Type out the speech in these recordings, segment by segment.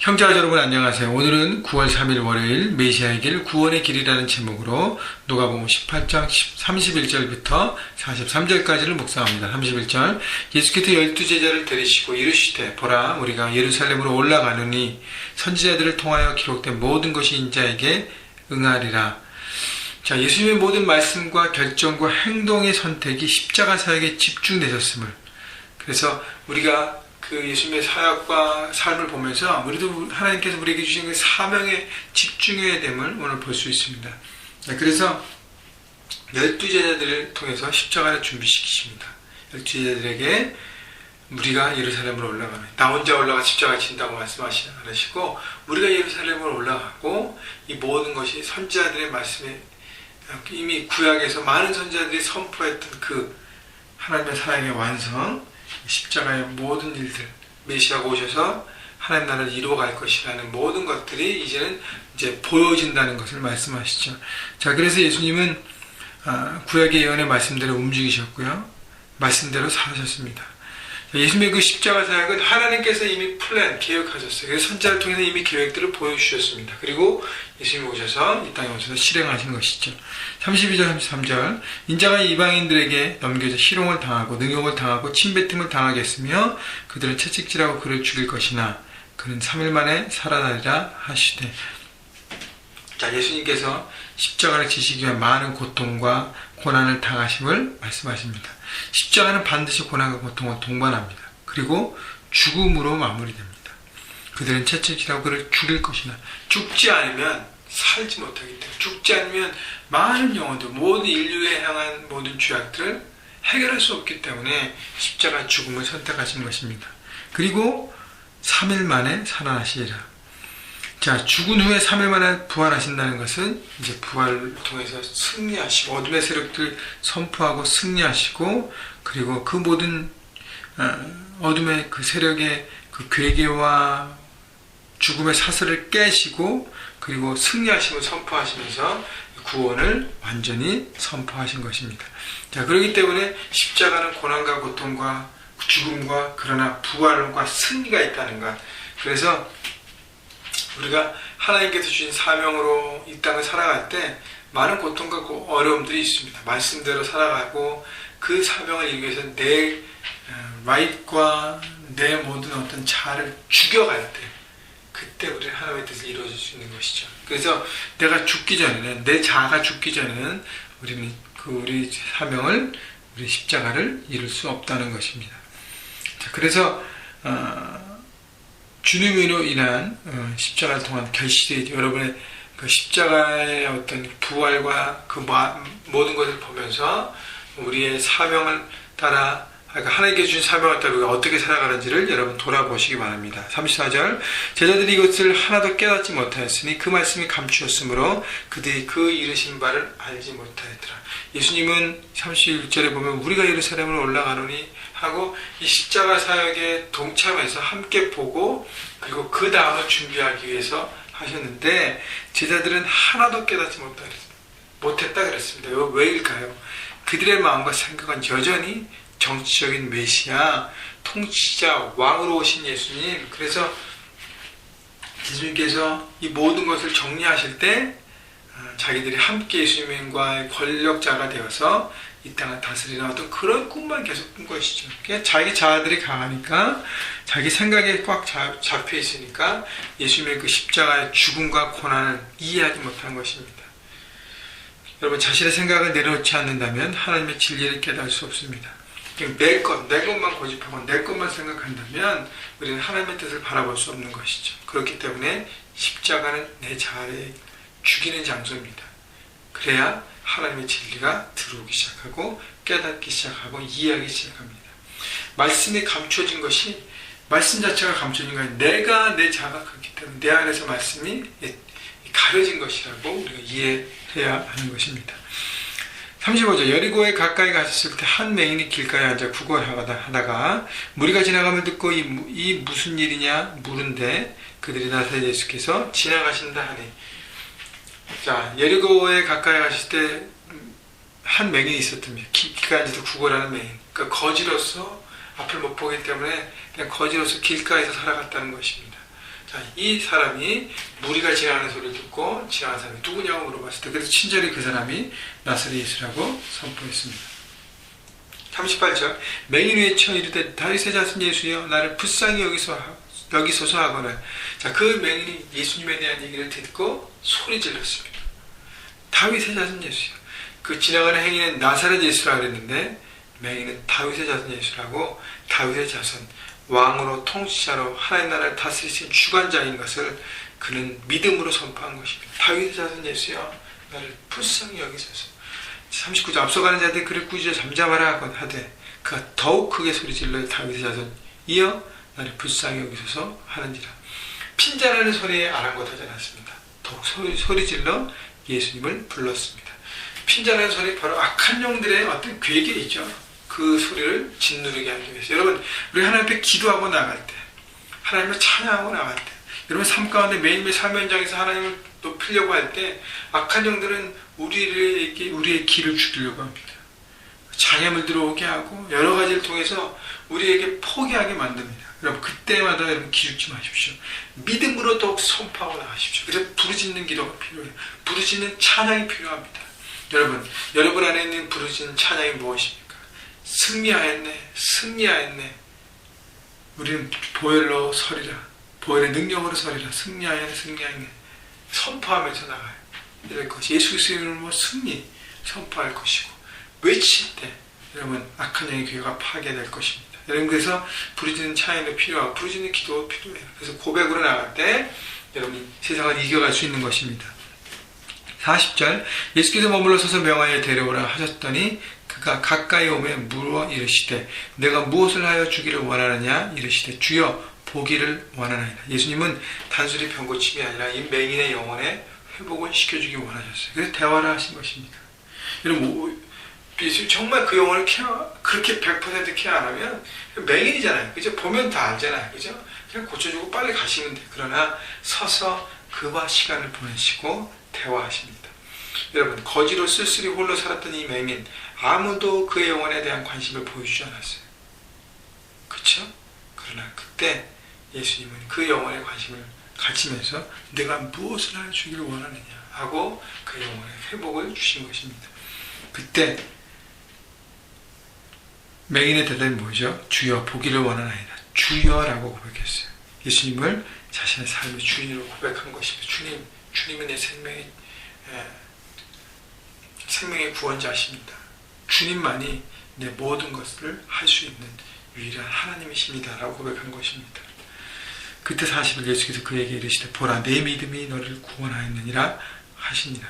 형제와 여러분 안녕하세요. 오늘은 9월 3일 월요일 메시아의 길 구원의 길이라는 제목으로 누가복음 18장 31절부터 43절까지를 묵상합니다. 31절 예수께서 12제자를 데리시고 이르시되 보라 우리가 예루살렘으로 올라가느니 선지자들을 통하여 기록된 모든 것이 인자에게 응하리라. 자, 예수님의 모든 말씀과 결정과 행동의 선택이 십자가 사역에 집중되셨음을, 그래서 우리가 그 예수님의 사역과 삶을 보면서 우리도 하나님께서 우리에게 주신 그 사명에 집중해야 됨을 오늘 볼 수 있습니다. 그래서 12제자들을 통해서 십자가를 준비시키십니다. 12제자들에게 우리가 예루살렘으로 올라가면 나 혼자 올라가 십자가 진다고 말씀하시지 않으시고 우리가 예루살렘으로 올라가고 이 모든 것이 선지자들의 말씀에 이미 구약에서 많은 선지자들이 선포했던 그 하나님의 사역의 완성, 십자가의 모든 일들, 메시아가 오셔서 하나님 나라를 이루어갈 것이라는 모든 것들이 이제는 보여진다는 것을 말씀하시죠. 자, 그래서 예수님은 구약의 예언의 말씀대로 움직이셨고요, 말씀대로 살으셨습니다. 예수님의 그 십자가 사역은 하나님께서 이미 계획하셨어요. 그래서 선지자를 통해서 이미 계획들을 보여주셨습니다. 그리고 예수님이 오셔서 이 땅에 오셔서 실행하신 것이죠. 32절 33절 인자가 이방인들에게 넘겨져 희롱을 당하고 능욕을 당하고 침뱉음을 당하겠으며 그들은 채찍질하고 그를 죽일 것이나 그는 3일 만에 살아나리라 하시되. 자, 예수님께서 십자가를 지시기 위한 많은 고통과 고난을 당하심을 말씀하십니다. 십자가는 반드시 고난과 고통과 동반합니다. 그리고 죽음으로 마무리됩니다. 그들은 채찍질하고 그를 죽일 것이나 죽지 않으면 살지 못하기 때문에, 죽지 않으면 많은 영혼들, 모든 인류에 향한 모든 죄악들을 해결할 수 없기 때문에 십자가 죽음을 선택하신 것입니다. 그리고 3일 만에 살아나시리라. 자, 죽은 후에 3일 만에 부활하신다는 것은 이제 부활을 통해서 승리하시고 어둠의 세력들 선포하고 승리하시고, 그리고 그 모든 어둠의 그 세력의 그 괴계와 죽음의 사슬을 깨시고 그리고 승리하심을 선포하시면서 구원을 완전히 선포하신 것입니다. 자, 그렇기 때문에 십자가는 고난과 고통과 죽음과 그러나 부활과 승리가 있다는 것. 그래서 우리가 하나님께서 주신 사명으로 이 땅을 살아갈 때 많은 고통과 어려움들이 있습니다. 말씀대로 살아가고 그 사명을 이루기 위해서 내 라이트과 내 모든 어떤 자아를 죽여갈 때, 그때 우리는 하나님의 뜻을 이루어질 수 있는 것이죠. 그래서 내가 죽기 전에는, 내 자아가 죽기 전에는 우리는 우리 사명을, 우리 십자가를 이룰 수 없다는 것입니다. 자, 그래서 주님으로 인한 십자가를 통한 결실이 여러분의 그 십자가의 어떤 부활과 그 모든 것을 보면서 우리의 사명을 따라, 그러니까 하나님께 주신 사명을 따라 우리가 어떻게 살아가는지를 여러분 돌아보시기 바랍니다. 34절 제자들이 이것을 하나도 깨닫지 못하였으니 그 말씀이 감추었으므로 그들이 그 이르신 바를 알지 못하였더라. 예수님은 31절에 보면 우리가 예루살렘으로 올라가노니 하고 이 십자가 사역에 동참해서 함께 보고 그리고 그 다음을 준비하기 위해서 하셨는데 제자들은 하나도 깨닫지 못했다 그랬습니다. 왜일까요? 그들의 마음과 생각은 여전히 정치적인 메시아, 통치자, 왕으로 오신 예수님. 그래서 예수님께서 이 모든 것을 정리하실 때 자기들이 함께 예수님과의 권력자가 되어서 이 땅을 다스리는 어떤 그런 꿈만 계속 꾼 것이죠. 자기 자아들이 강하니까, 자기 생각에 꽉 잡혀 있으니까 예수님의 그 십자가의 죽음과 고난을 이해하지 못한 것입니다. 여러분, 자신의 생각을 내려놓지 않는다면 하나님의 진리를 깨달을 수 없습니다. 내 것만 고집하고 내 것만 생각한다면 우리는 하나님의 뜻을 바라볼 수 없는 것이죠. 그렇기 때문에 십자가는 내 자아를 죽이는 장소입니다. 그래야 하나님의 진리가 들어오기 시작하고 깨닫기 시작하고 이해하기 시작합니다. 말씀이 감춰진 것이, 말씀 자체가 감춰진 것이 내가 내 자아가 그렇기 때문에 내 안에서 말씀이 가려진 것이라고 우리가 이해해야 하는 것입니다. 35절 여리고에 가까이 가셨을 때 한 맹인이 길가에 앉아 구걸하다가 무리가 지나감을 듣고 이 무슨 일이냐 물은데 그들이 나타나 예수께서 지나가신다 하니. 자, 여리고에 가까이 가실 때 한 맹인이 있었답니다. 길가에 앉아서 구걸하는 맹인. 그러니까 거지로서 앞을 못 보기 때문에 그냥 거지로서 길가에서 살아갔다는 것입니다. 자, 이 사람이 무리가 지나가는 소리를 듣고 지나가는 사람이 누구냐고 물어봤을 때 그래서 친절히 그 사람이 나사렛 예수라고 선포했습니다. 38절 맹인이 외쳐 이르되 다윗의 자손 예수여 나를 불쌍히 여기소서 하거늘. 자, 그 맹인이 예수님에 대한 얘기를 듣고 소리 질렀습니다. 다윗의 자손 예수여. 그 지나가는 행인은 나사렛 예수라 그랬는데 맹인은 다윗의 자손 예수라고 다윗의 자손 왕으로 통치자로 하나님 나라를 다스리신 주관자인 것을 그는 믿음으로 선포한 것입니다. 다윗의 자손 예수여 나를 불쌍히 여기소서. 39절 앞서가는 자들이 그를 꾸짖어 잠잠하라 하되 그가 더욱 크게 소리질러 다윗의 자손 이어 나를 불쌍히 여기소서 하는지라. 핀잔하는 소리에 아랑곳하지 않았습니다. 더욱 소리질러 예수님을 불렀습니다. 핀잔하는 소리 바로 악한 영들의 어떤 괴계이죠. 그 소리를 짓누르게 하기 위해서. 여러분 우리 하나님 앞에 기도하고 나갈 때 하나님을 찬양하고 나갈 때 여러분 삶 가운데 매일매일 삶 현장에서 하나님을 높이려고 할 때 악한 영들은 우리의 길을 죽이려고 합니다. 장애물 들어오게 하고 여러 가지를 통해서 우리에게 포기하게 만듭니다. 여러분 그때마다 여러분 기죽지 마십시오. 믿음으로 더욱 선포하고 나가십시오. 그래서 부르짖는 기도가 필요해요. 부르짖는 찬양이 필요합니다. 여러분 안에 있는 부르짖는 찬양이 무엇입니까? 승리하였네, 승리하였네. 우리는 보혈로 서리라, 보혈의 능력으로 서리라, 승리하였네, 승리하였네. 선포하면서 나가요. 이럴 것이 예수 그리스도의 이름으로 승리 선포할 것이고 외칠 때 여러분 악한 영의 교회가 파괴될 것입니다. 여러분 그래서 부르짖는 찬양도 필요하고 부르짖는 기도도 필요해요. 그래서 고백으로 나갈 때 여러분이 세상을 이겨갈 수 있는 것입니다. 40절 예수께서 머물러 서서 명하여 데려오라 하셨더니 그가 가까이 오매 물어 이르시되 내가 무엇을 하여 주기를 원하느냐 이르시되 주여 보기를 원하나이다. 예수님은 단순히 병고침이 아니라 이 맹인의 영혼에 회복을 시켜주기 원하셨어요. 그래서 대화를 하신 것입니다. 여러분 예수님 정말 그 영혼을 그렇게 100% 케어 안 하면 맹인이잖아요. 그죠? 보면 다 알잖아요. 그죠? 그냥 고쳐주고 빨리 가시면 돼요. 그러나 서서 그와 시간을 보내시고 대화하십니다. 여러분 거지로 쓸쓸히 홀로 살았던 이 맹인 아무도 그의 영혼에 대한 관심을 보여주지 않았어요. 그렇죠? 그러나 그때 예수님은 그 영혼에 관심을 가지면서 내가 무엇을 하여 주기를 원하느냐 하고 그 영혼의 회복을 주신 것입니다. 그때 맹인의 대답이 뭐죠? 주여 보기를 원하나이다. 주여라고 고백했어요. 예수님을 자신의 삶의 주인으로 고백한 것입니다. 주님은 내 생명의 구원자십니다. 주님만이 내 모든 것을 할 수 있는 유일한 하나님이십니다. 라고 고백한 것입니다. 그때 40일 예수께서 그에게 이르시되 보라 내 믿음이 너를 구원하였느니라 하시니라.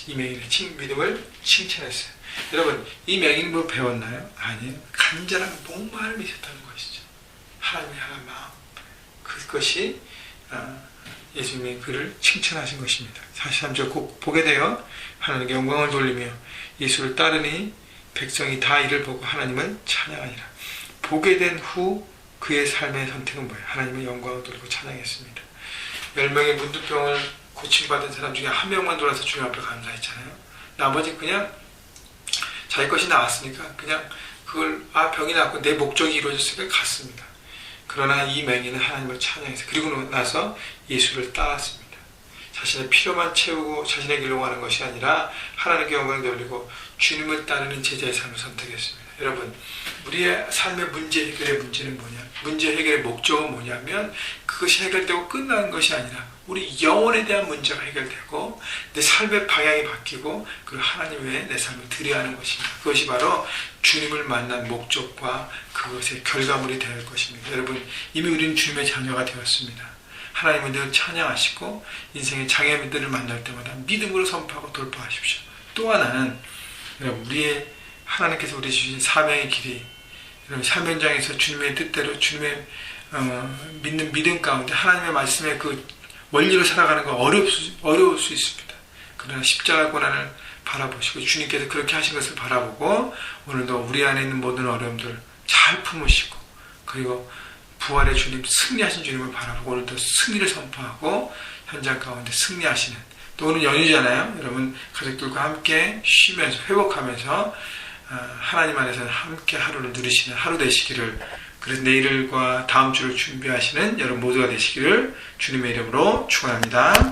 이 맹인의 믿음을 칭찬했어요. 여러분 이 맹인은 뭐 배웠나요? 아니에요. 간절한 목마름이 있었다는 것이죠. 하나님을 향한 마음. 그것이 예수님의 그를 칭찬하신 것입니다. 43절 꼭 보게 되어 하나님께 영광을 돌리며 예수를 따르니 백성이 다 이를 보고 하나님을 찬양하니라. 보게 된 후 그의 삶의 선택은 뭐예요? 하나님의 영광을 돌리고 찬양했습니다. 10명의 문둥병을 고침받은 사람 중에 한 명만 돌아서 주님 앞에 감사했잖아요. 나머지 그냥 자기 것이 나왔으니까 그냥 그걸 병이 났고 내 목적이 이루어졌으니까 갔습니다. 그러나 이 맹인은 하나님을 찬양해서 그리고 나서 예수를 따랐습니다. 자신의 필요만 채우고 자신의 길로 가는 것이 아니라 하나님께 영광을 돌리고 주님을 따르는 제자의 삶을 선택했습니다. 여러분 우리의 삶의 문제 해결의 문제는 뭐냐? 문제 해결의 목적은 뭐냐면 그것이 해결되고 끝나는 것이 아니라 우리 영혼에 대한 문제가 해결되고 내 삶의 방향이 바뀌고 그리고 하나님 외에 내 삶을 드려야 하는 것입니다. 그것이 바로 주님을 만난 목적과 그것의 결과물이 될 것입니다. 여러분 이미 우리는 주님의 자녀가 되었습니다. 하나님은 늘 찬양하시고 인생의 장애물들을 만날 때마다 믿음으로 선포하고 돌파하십시오. 또 하나는 여러분 우리의 하나님께서 우리 주신 사명의 길이 여러분 삶 현장에서 주님의 뜻대로 주님의 믿는 믿음 가운데 하나님의 말씀의 그 원리로 살아가는 건 어려울 수 있습니다. 그러나 십자가 고난을 바라보시고 주님께서 그렇게 하신 것을 바라보고 오늘도 우리 안에 있는 모든 어려움들 잘 품으시고 그리고 부활의 주님 승리하신 주님을 바라보고 오늘도 승리를 선포하고 현장 가운데 승리하시는 또 오늘 연휴잖아요. 여러분 가족들과 함께 쉬면서 회복하면서 하나님 안에서 함께 하루를 누리시는 하루 되시기를 그래서 내일과 다음 주를 준비하시는 여러분 모두가 되시기를 주님의 이름으로 축원합니다.